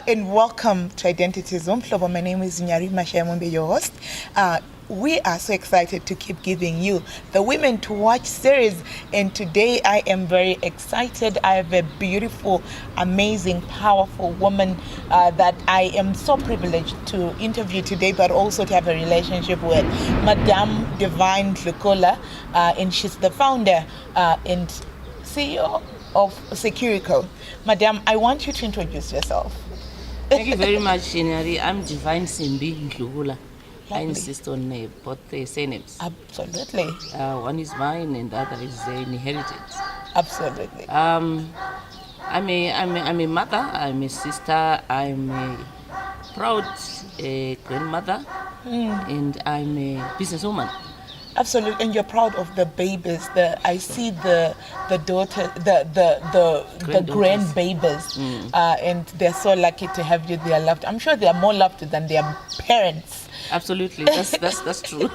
and welcome to Identities. My name is Nyari, Mashayamombe, your host. We are so excited to keep giving you the Women to Watch series, and today I am very excited. I have a beautiful, amazing, powerful woman that I am so privileged to interview today, but also to have a relationship with, Madame Divine Lukola, and she's the founder and CEO of Securico. Madame, I want you to introduce yourself. Thank you very much, Nyari. I'm Divine Simbi Ndlugula. I insist on both the surnames. Absolutely. One is mine and the other is inherited. Absolutely. I'm a mother, I'm a sister, I'm a proud grandmother, and I'm a businesswoman. Absolutely, and you're proud of the babies. I see the daughter, the grandbabies, and they're so lucky to have you. They are loved. I'm sure they are more loved than their parents. Absolutely, that's true.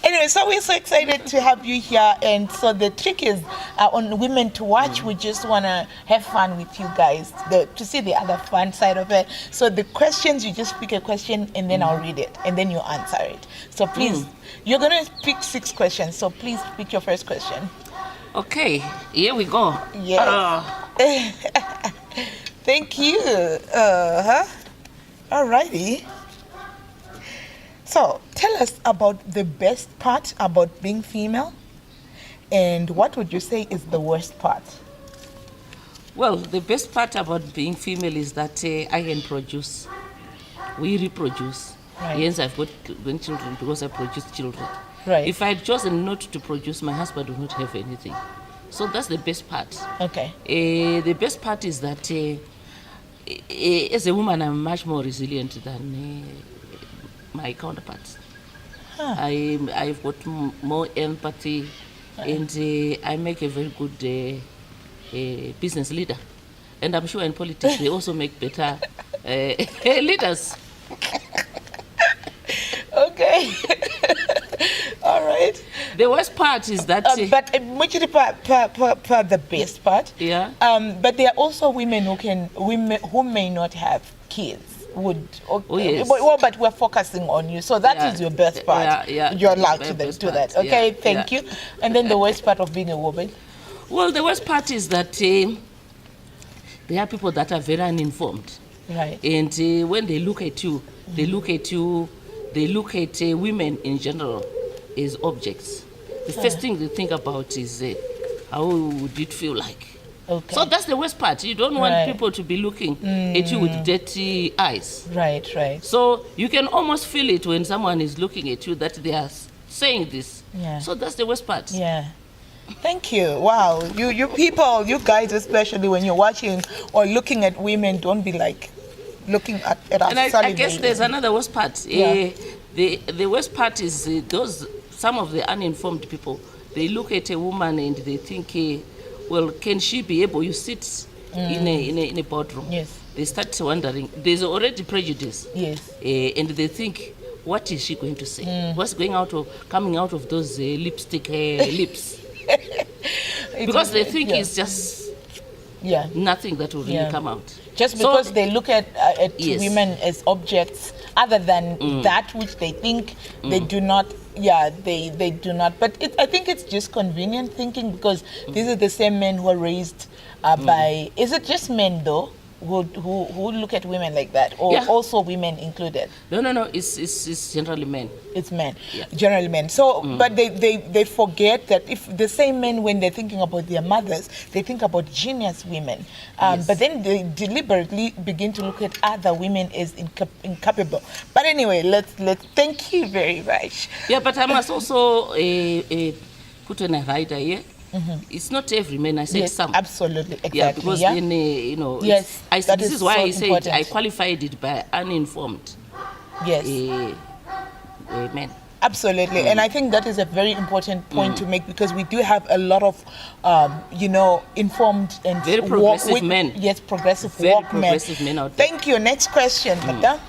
Anyway, so we're so excited to have you here, and so the trick is on Women to Watch. We just want to have fun with you guys, to see the other fun side of it. So the questions, you just pick a question and then I'll read it and then you answer it. So please, you're going to pick 6 questions, so please pick your first question. Okay, here we go. Yes. Thank you. Alrighty. So, tell us about the best part about being female, and what would you say is the worst part? Well, the best part about being female is that I can produce. We reproduce. Right. Hence, I've got children because I produce children. Right. If I had chosen not to produce, my husband would not have anything. So that's the best part. Okay. The best part is that as a woman, I'm much more resilient than my counterparts. I've got more empathy, and I make a very good business leader. And I'm sure in politics they also make better leaders. Okay. All right. The worst part is that... but which is the best part? Yeah. But there are also women who may not have kids. Yes. But we're focusing on you, so that is your best part. Yeah. You're allowed to do that. Okay, thank you. And then the worst part of being a woman? Well, the worst part is that there are people that are very uninformed. Right. And when they look at you, they look at women in general as objects. The first thing they think about is how would it feel like? Okay. So that's the worst part. You don't want people to be looking at you with dirty eyes. Right. So you can almost feel it when someone is looking at you that they are saying this. Yeah. So that's the worst part. Yeah. Thank you. Wow. You people, you guys especially, when you're watching or looking at women, don't be like looking at us. And I guess there's another worst part. Yeah. The worst part is some of the uninformed people, they look at a woman and they think, well, can she be able? You sit in a boardroom. Yes. They start wondering. There's already prejudice. Yes. And they think, what is she going to say? What's coming out of those lipstick lips? Because they think it's just nothing that will really come out. Just because they look at women as objects, other than that which they think they do not. Yeah, they do not. But I think it's just convenient thinking, because these are the same men who are raised by... Is it just men, though, who look at women like that? Or also women included? No. It's generally men. It's men. Yeah. Generally men. So, but they forget that if the same men, when they're thinking about their mothers, they think about genius women. But then they deliberately begin to look at other women as incapable. But anyway, let's thank you very much. Yeah, but I must also put in a rider here. It's not every man. I said some. Absolutely, exactly. Yeah, because then yes, this is why so I said important. I qualified it by uninformed. Yes. Men. Absolutely, and I think that is a very important point to make, because we do have a lot of, informed and very progressive men. Yes, progressive progressive men out there. Thank you. Next question, Madam.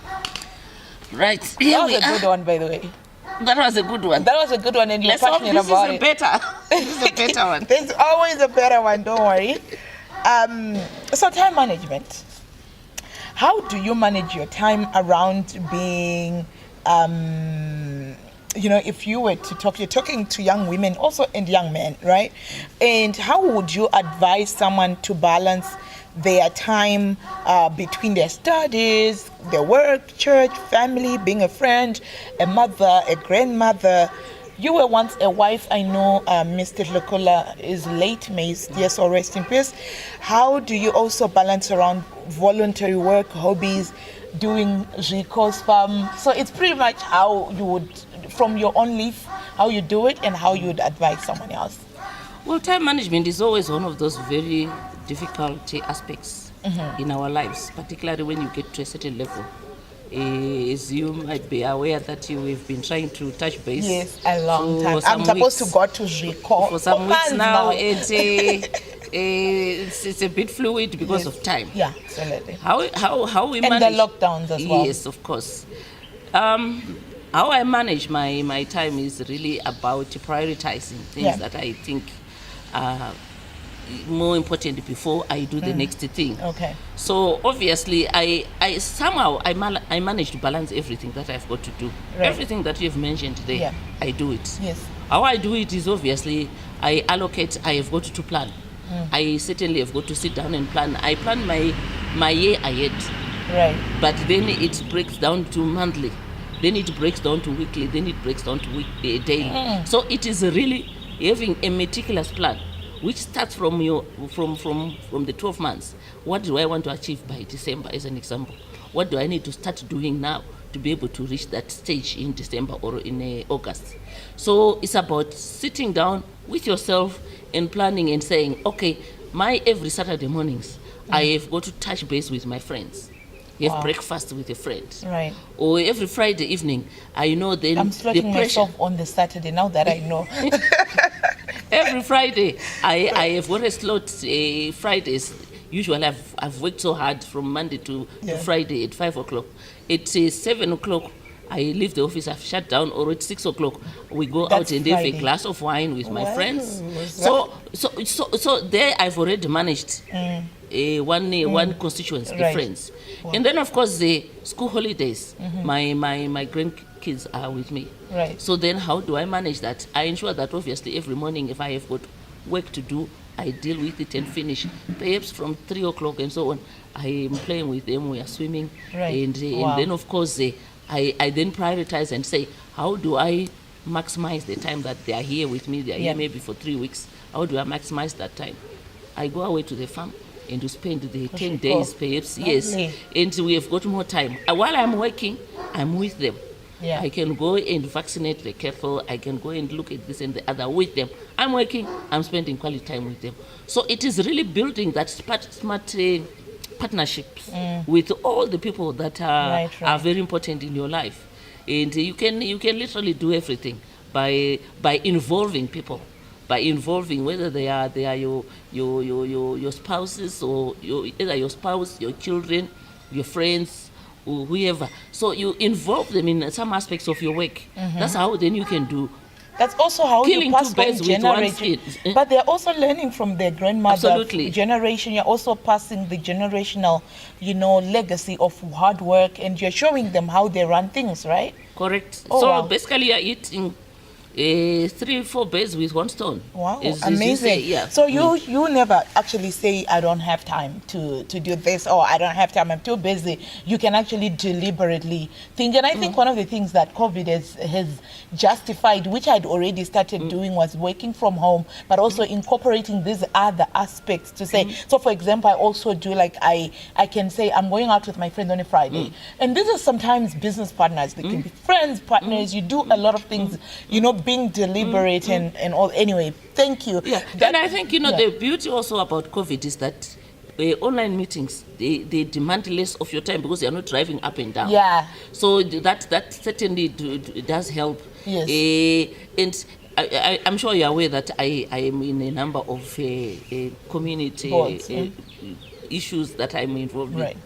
Right. That was a good one, by the way. That was a good one. That was a good one, and you're passionate about it. This is a better one. There's always a better one, don't worry. So time management. how do you manage your time around being, if you were to talk, you're talking to young women also and young men, right? And how would you advise someone to balance their time between their studies, their work, church, family, being a friend, a mother, a grandmother? You were once a wife. I know Mr. Lokola is late. May his dear soul rest in peace. How do you also balance around voluntary work, hobbies, doing Rico's farm? So it's pretty much how you would, from your own life, how you do it and how you would advise someone else. Well, time management is always one of those very difficult aspects in our lives, particularly when you get to a certain level. As you might be aware that you have been trying to touch base. Yes, a long time. I'm supposed to go to record for some weeks now. It's a bit fluid because of time. Yeah, absolutely. How we manage. And the lockdowns as well. Yes, of course. How I manage my time is really about prioritizing things that I think are more important before I do the next thing. Okay. So obviously I somehow I manage to balance everything that I've got to do. Right. Everything that you've mentioned there, I do it. Yes. How I do it is obviously I have got to plan. I certainly have got to sit down and plan. I plan my year ahead. Right. But then it breaks down to monthly. Then it breaks down to weekly. Then it breaks down to daily. So it is really having a meticulous plan, which starts from the 12 months. What do I want to achieve by December, as an example? What do I need to start doing now to be able to reach that stage in December or in August? So it's about sitting down with yourself and planning and saying, okay, my every Saturday mornings, I have got to touch base with my friends. You have breakfast with a friend. Right. Or every Friday evening, I know then I'm slotting myself on the Saturday now that I know. Every Friday, I have got a slot. Fridays, usually I've worked so hard from Monday to Friday at 5 o'clock. At 7 o'clock, I leave the office, I've shut down, or at 6 o'clock, we go out and have a glass of wine with my friends. So there I've already managed one constituency, the friends. Wow. And then, of course, the school holidays, my grandkids are with me. Right. So then how do I manage that? I ensure that obviously every morning if I have got work to do, I deal with it and finish. Perhaps from 3 o'clock and so on, I am playing with them, we are swimming. Right. And then, of course, I then prioritize and say, how do I maximize the time that they are here with me? They are here maybe for 3 weeks. How do I maximize that time? I go away to the farm and to spend the 10 days, perhaps, yes. And we have got more time. While I'm working, I'm with them. Yeah. I can go and vaccinate the cattle. I can go and look at this and the other with them. I'm working, I'm spending quality time with them. So it is really building that smart partnerships with all the people that are very important in your life. And you can literally do everything by involving people. By involving whether they are your spouses or either your spouse, your children, your friends, or whoever. So you involve them in some aspects of your work. That's how then you can do. That's also how you pass on generation. But they're also learning from their grandmother generation. You're also passing the generational, legacy of hard work, and you're showing them how they run things, right? Correct. Basically, you're eating 3-4 birds with one stone. Wow, amazing. So you never actually say, I don't have time to do this, or I don't have time, I'm too busy. You can actually deliberately think. And I think one of the things that COVID has justified, which I'd already started doing, was working from home, but also incorporating these other aspects to say, so for example, I also do I can say I'm going out with my friend on a Friday. And these are sometimes business partners. They can be friends, partners. You do a lot of things, being deliberate and all. Anyway, thank you. Yeah, and I think the beauty also about COVID is that online meetings they demand less of your time because you're not driving up and down. Yeah. So that certainly does help. Yes. And I'm sure you're aware that I am in a number of community issues that I'm involved in.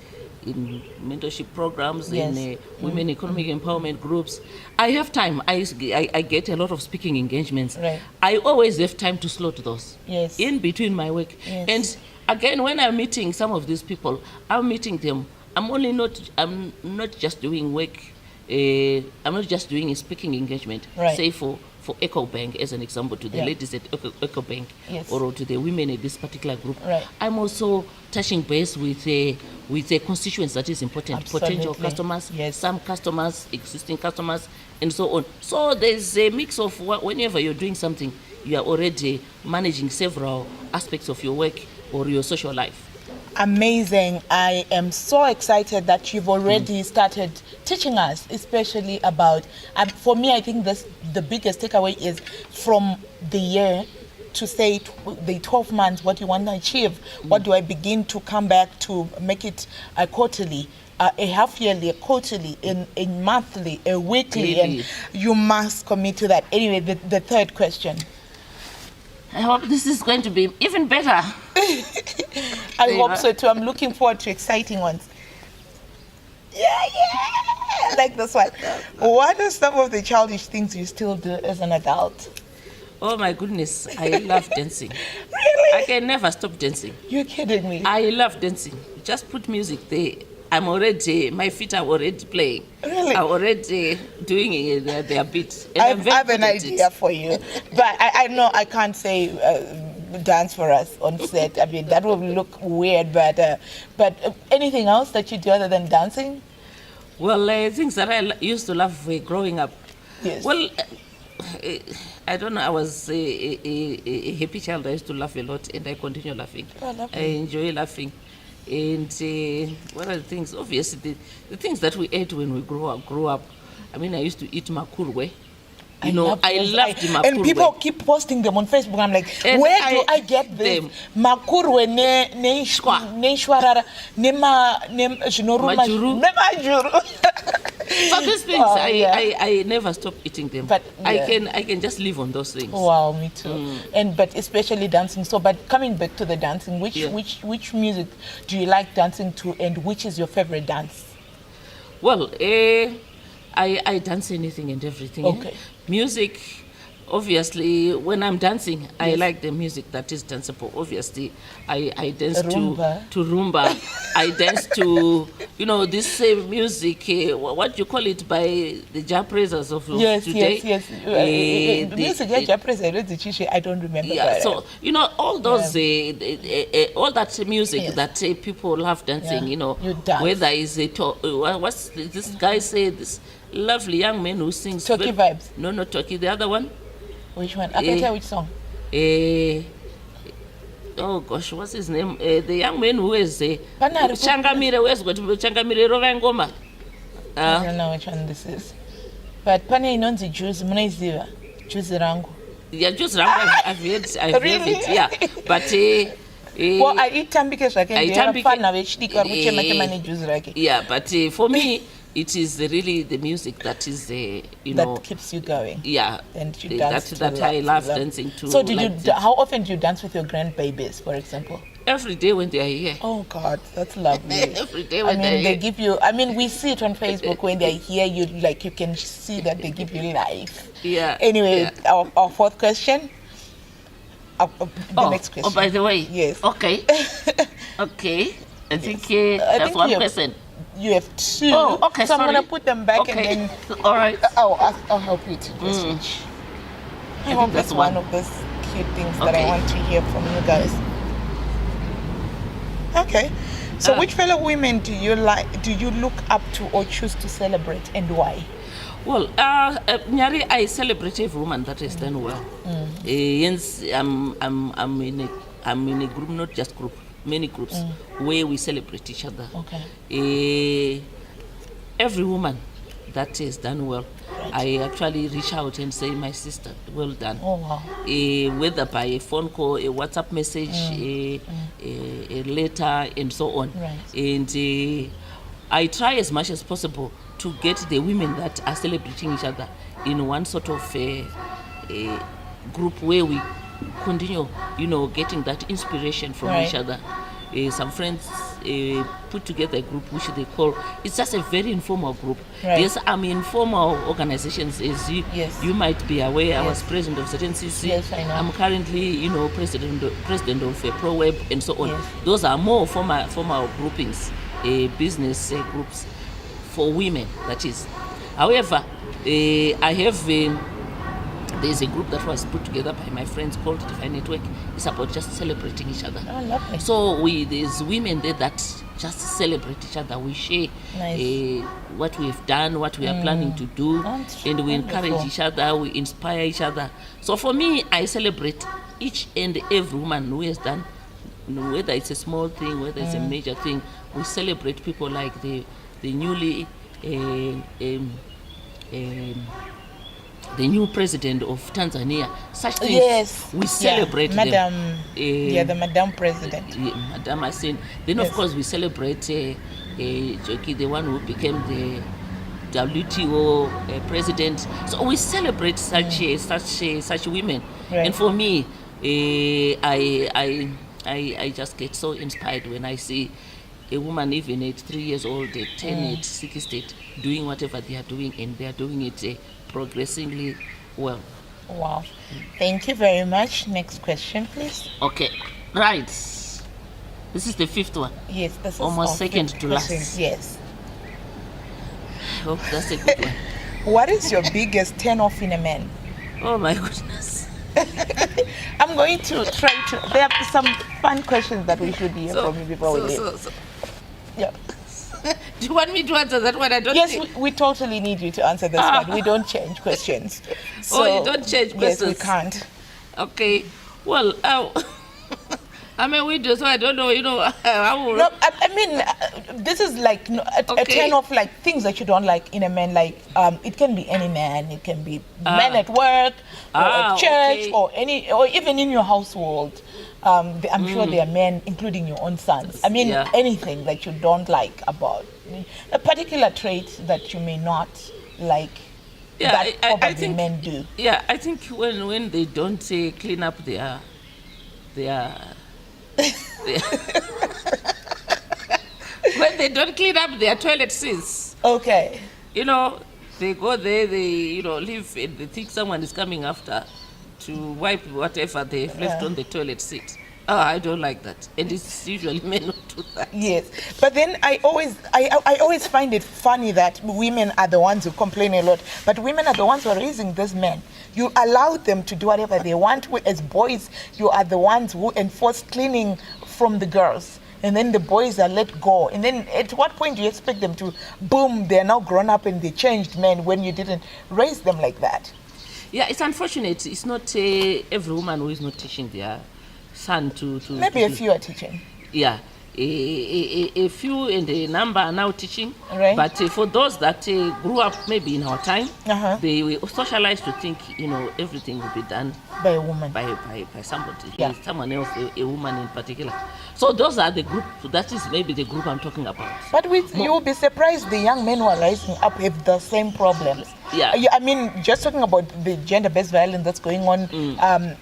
In mentorship programs, in women economic empowerment groups. I have time. I get a lot of speaking engagements. Right. I always have time to slot those in between my work. Yes. And again, when I'm meeting some of these people, I'm meeting them I'm not just doing work. I'm not just doing a speaking engagement. Right. Say for Echo Bank as an example, to the Yeah. ladies at Echo Bank, Yes. or to the women at this particular group. Right. I'm also touching base with a constituents that is important, Absolutely. potential customers, Yes. some customers, existing customers, and so on. So there's a mix of whenever you're doing something, you are already managing several aspects of your work or your social life. Amazing. I am so excited that you've already started teaching us, especially about, for me, I think the biggest takeaway is from the year to say the 12 months, what you want to achieve. What do I begin to come back to make it a quarterly, a half yearly, a quarterly, a monthly, a weekly, Really? and you must commit to that. Anyway, the third question. I hope this is going to be even better. I hope so too. I'm looking forward to exciting ones. Yeah, like this one. What are some of the childish things you still do as an adult? Oh my goodness, I love dancing. Really? I can never stop dancing. You're kidding me. I love dancing. Just put music there. My feet are already playing. Really? I'm already doing their beat. And I I'm very have an good at idea it. for you, but I know I can't say dance for us on set. I mean, that would look weird, but anything else that you do other than dancing? Well, things that I used to love growing up. Yes. Well, I don't know. I was a happy child. I used to laugh a lot, and I continue laughing. Oh, lovely. I enjoy laughing. And what are the things? Obviously, the things that we ate when we grew up. I mean, I used to eat makurwe. I loved makurwe. And people keep posting them on Facebook. I'm like, And where do I get this? them. Makurwe ne Shwa. shwarara ne zvinoruma Majuru. ne majuru. So these things, Oh, yeah. I never stop eating them. But, yeah. I can just live on those things. Wow, me too. But especially dancing. So, but coming back to the dancing, Yeah. which music do you like dancing to, and which is your favorite dance? Well, I dance anything and everything. Okay. Music, obviously, when I'm dancing, I like the music that is danceable. Obviously, I dance Rumba. to rumba. I dance to, this music, what you call it, by the jazz praisers of Yes, today. yes. The Music, I don't remember. Yeah, but, so all those, all that music Yes. that people love dancing, Yeah. You dance. whether it's what's this guy say, this lovely young man who sings Talkie Vibes. No, not Talkie. The other one. Which one? I can tell which song. Oh gosh, what's his name? The young man who is Panari, Changamire. Where's got Changamire Rova Ngoma? I don't know which one this is. But pane inonzi juice, munaiziva. Juice rangu. Yeah, just I've heard Really? it. Yeah, but. Well, I eat tambike zvake Aitambike- ndiyafana vechidiki vari kuchema chema nejuice rake. Yeah, but for me, it is really the music that is, That keeps you going. yeah, And you dance that to I love love. dancing to. So how often do you dance with your grandbabies, for example? Every day when they are here. Oh God, that's lovely. Every day when I they're mean, they here. give you. We see it on Facebook when they're here. You can see that they give you life. Yeah. Anyway, yeah. our fourth question. The next question. Oh, by the way. Yes. Okay. Okay. I think I that's think one you have- person. You have two. Oh, okay. So sorry. I'm gonna put them back Okay. and then All right. I'll help you to just switch. I think hope that's that's one one. of those cute things that I Okay. want to hear from you guys. Okay. So which fellow women do you look up to or choose to celebrate, and why? Well, Nyari, I celebrate every woman that has done well. Hence, I'm in a group, not just group, many groups where we celebrate each other. Okay. Every woman that has done well, I actually reach out and say, my sister, well done. Oh wow. Whether by a phone call, a WhatsApp message, a letter, and so on. Right. And I try as much as possible to get the women that are celebrating each other in one sort of a group where we continue, getting that inspiration from each Right. other. Some friends put together a group which they call, it's just a very informal group. Right. Yes, I'm in formal organizations, as Yes. you might be aware. I was Yes. president of certain CC. Yes, I know. I'm currently, president of ProWeb and so on. Yes. Those are more formal groupings. business groups for women, that is. However, I have there's a group that was put together by my friends called Divine Network. It's about just celebrating each other. Oh, lovely. So there's women there that just celebrate each other. We share what we have done, what we are planning to do, and we encourage each other, we inspire each other. So for me, I celebrate each and every woman who has done, whether it's a small thing, whether it's a major thing. We celebrate people like the newly the new president of Tanzania. Such things, yes, we celebrate them. Madam, the Madam President. Madam Asin. Then of course we celebrate Joki, the one who became the WTO president. So we celebrate such women. Right. And for me, I just get so inspired when I see a woman even at 3 years old, at 10, at 6, doing whatever they are doing, and they are doing it progressively well. Wow. Thank you very much. Next question, please. Okay. Right. This is the 5th one. Yes, this is almost second to last. Yes. Oh, that's a good one. What is your biggest turn-off in a man? Oh my goodness. I'm going to try to. There are some fun questions that we should hear from you before we leave. Yeah. Do you want me to answer that one? I don't. Yes, we totally need you to answer this one. We don't change questions. So, you don't change questions? Yes, we can't. Okay. Well, I'm a widow, so I don't know. How. No, I mean, this is like a turn off, like things that you don't like in a man. Like it can be any man. It can be men at work, or at church, or even in your household. I'm sure there are men, including your own sons. I mean, anything that you don't like about a particular trait that you may not like. Yeah, that I think men do. Yeah, I think when they don't clean up their when they don't clean up their toilet seats. Okay. They go there, they leave, and they think someone is coming after to wipe whatever they've left on the toilet seat. Oh, I don't like that, and it's usually men who do that. Yes, but then I always find it funny that women are the ones who complain a lot, but women are the ones who are raising these men. You allow them to do whatever they want. As boys, you are the ones who enforce cleaning from the girls, and then the boys are let go. And then at what point do you expect them to, boom, they're now grown up and they changed men when you didn't raise them like that? Yeah, it's unfortunate. It's not every woman who is not teaching their son to maybe a few are teaching. Yeah, a few and a number are now teaching. Right. But for those that grew up maybe in our time, they were socialized to think everything will be done by a woman, by somebody, someone else, a woman in particular. So those are the group. That is maybe the group I'm talking about. But you will be surprised the young men who are rising up have the same problems. Yeah. I mean, just talking about the gender-based violence that's going on,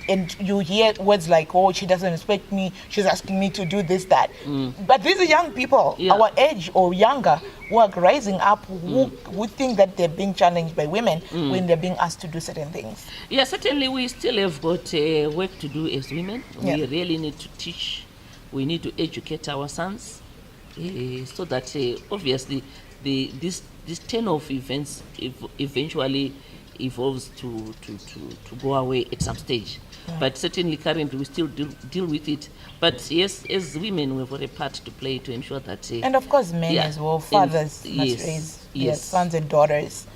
and you hear words like, "Oh, she doesn't respect me. She's asking me to do this, that." But these are young people, our age or younger, who are rising up, who think that they're being challenged by women when they're being asked to do certain things. Yeah, certainly we still have got work to do as women. Yeah. We really need to teach. We need to educate our sons, so that obviously this turn of events eventually evolves to go away at some stage. Yeah. But certainly currently we still deal with it. But yes, as women we've got a part to play to ensure that... and of course men as well, fathers must raise sons and daughters.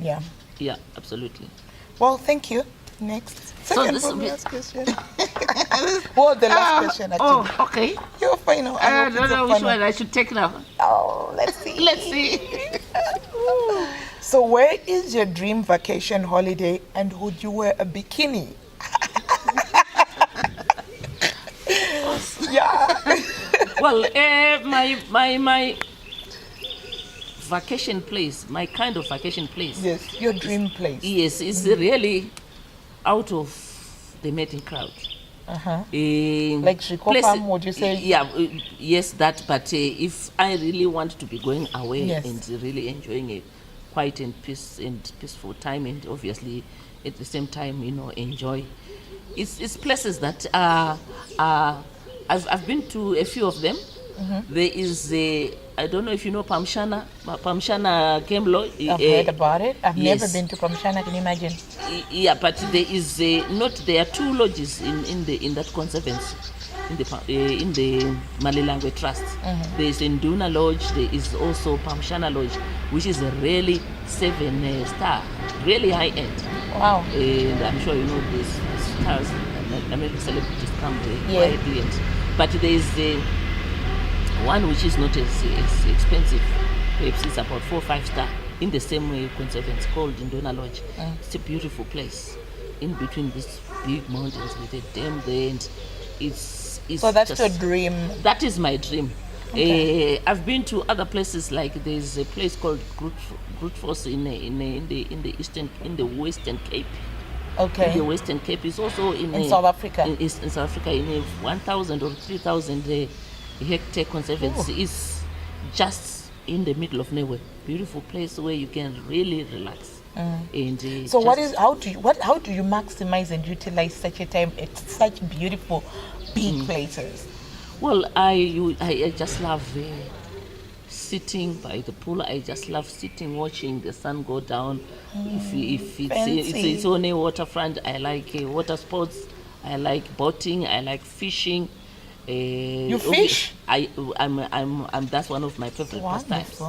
Yeah. Yeah, absolutely. Well, thank you. Next. So this last question. Well, the last question actually. Oh, okay. Your final. I don't know which one I should take now. Oh, let's see. Let's see. So where is your dream vacation holiday, and would you wear a bikini? Yeah. Well, my vacation place, my kind of vacation place. Yes, your dream place. Yes, it's really out of the mating crowd. Like Shikopam, would you say? Yeah, yes, that. But if I really want to be going away and really enjoying a quiet and peaceful time, and obviously at the same time, enjoy. It's places that I've been to a few of them. There is I don't know if you know Pamshana Kemlo. I've heard about it. I've yes. never been to Pamshana, can you imagine? Yeah, but there is there are 2 lodges in that conservancy, in the Malelangwe Trust. There is Nduna Lodge. There is also Pamshana Lodge, which is a really 7-star, really high end. Wow. And I'm sure you know these stars. American celebrities come there quietly, but there is one which is not as expensive. Perhaps it's about 4 or 5 star in the same way conservancy called Ndona Lodge. It's a beautiful place in between these big mountains with a dam there, and it's so that's just, your dream. That is my dream. Okay. I've been to other places, like there's a place called Grootfors in the Western Cape. Okay. In the Western Cape is also in South Africa. In South Africa, in a 1,000 or 3,000 hectare conservancy. Is just in the middle of nowhere. Beautiful place where you can really relax. And so how do you maximize and utilize such a time at such beautiful big places? Well, I just love sitting by the pool. I just love sitting, watching the sun go down. If it's on a waterfront, I like water sports. I like boating. I like fishing. You fish? I'm that's one of my favorite pastimes.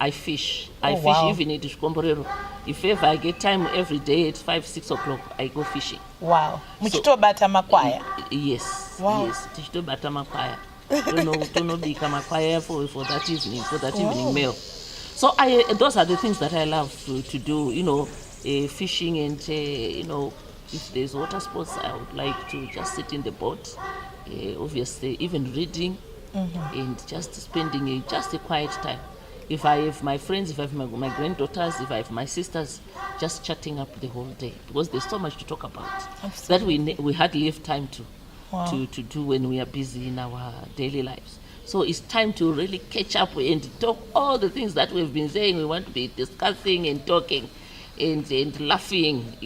I fish. I fish even in Dishkomborero. If ever I get time every day at 5, 6 o'clock, I go fishing. Wow. Muchito bata makwaya? Yes. Wow. Yes. Muchito bata makwaya. Don't know become a choir for that evening meal. So those are the things that I love to do. You know, fishing and if there's water sports, I would like to just sit in the boat. Obviously, even reading and just spending just a quiet time. If I have my friends, if I have my granddaughters, if I have my sisters, just chatting up the whole day, because there's so much to talk about. Absolutely. That we hardly have time to do when we are busy in our daily lives. So it's time to really catch up and talk all the things that we've been saying we want to be discussing and talking and laughing,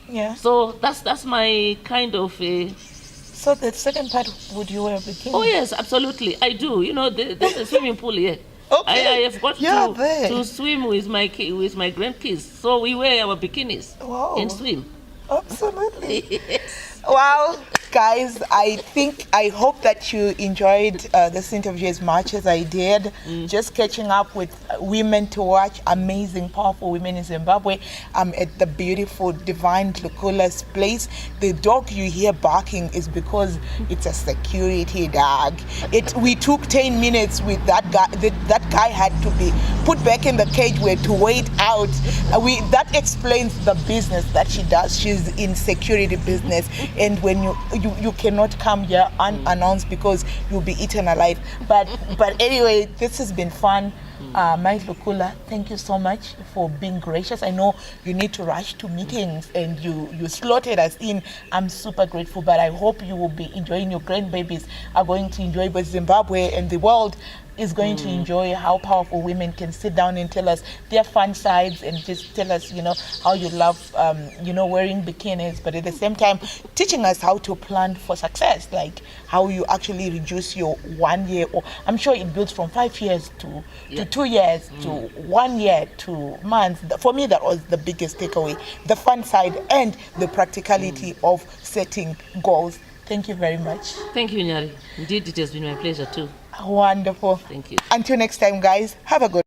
Yeah. So that's my kind of... So the second part, would you wear a bikini? Oh yes, absolutely, I do. There's a swimming pool here. Okay. I have got to swim with my grandkids, so we wear our bikinis and swim. Absolutely. Yes. Wow, guys, I hope that you enjoyed this interview as much as I did. Just catching up with women to watch, amazing, powerful women in Zimbabwe. I'm at the beautiful Divine Lukula's place. The dog you hear barking is because it's a security dog. We took 10 minutes with that guy. That guy had to be put back in the cage. We had to wait out. That explains the business that she does. She's in security business, and when you cannot come here unannounced because you'll be eaten alive. But anyway, this has been fun. Mike Lukula, thank you so much for being gracious. I know you need to rush to meetings and you slotted us in. I'm super grateful, but I hope you will be enjoying. Your grandbabies are going to enjoy, but Zimbabwe and the world is going to enjoy how powerful women can sit down and tell us their fun sides and just tell us, how you love, wearing bikinis, but at the same time, teaching us how to plan for success, like how you actually reduce your 1 year, or I'm sure it builds from 5 years to 2 years to 1 year to months. For me, that was the biggest takeaway, the fun side and the practicality of setting goals. Thank you very much. Thank you, Nyari. Indeed, it has been my pleasure too. Wonderful. Thank you. Until next time, guys, have a good